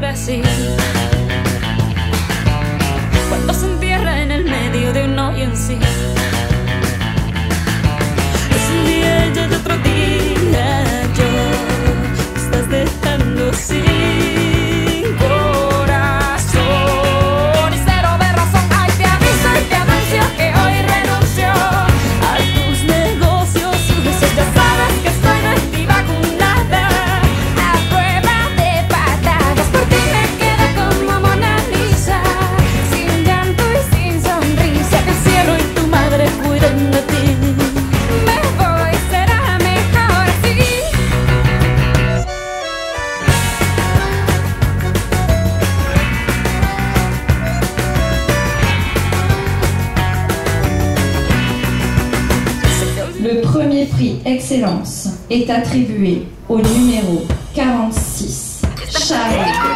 Brasil, cuando se entierra en el medio de un hoyo en sí. Es un día y otro día, yo me estás dejando sin corazón y cero de razón. Ay, te aviso y te anuncio que hoy renuncio a tus negocios sucios. Ya sabes que estoy no estoy vacunada a prueba de patadas. Por ti me quedo como Mona Lisa, sin llanto y sin sonrisa. Que el cielo y tu madre cuiden de ti. Me voy, será mejor así. Le premier prix Excellence est attribué au numéro 46, Charlie.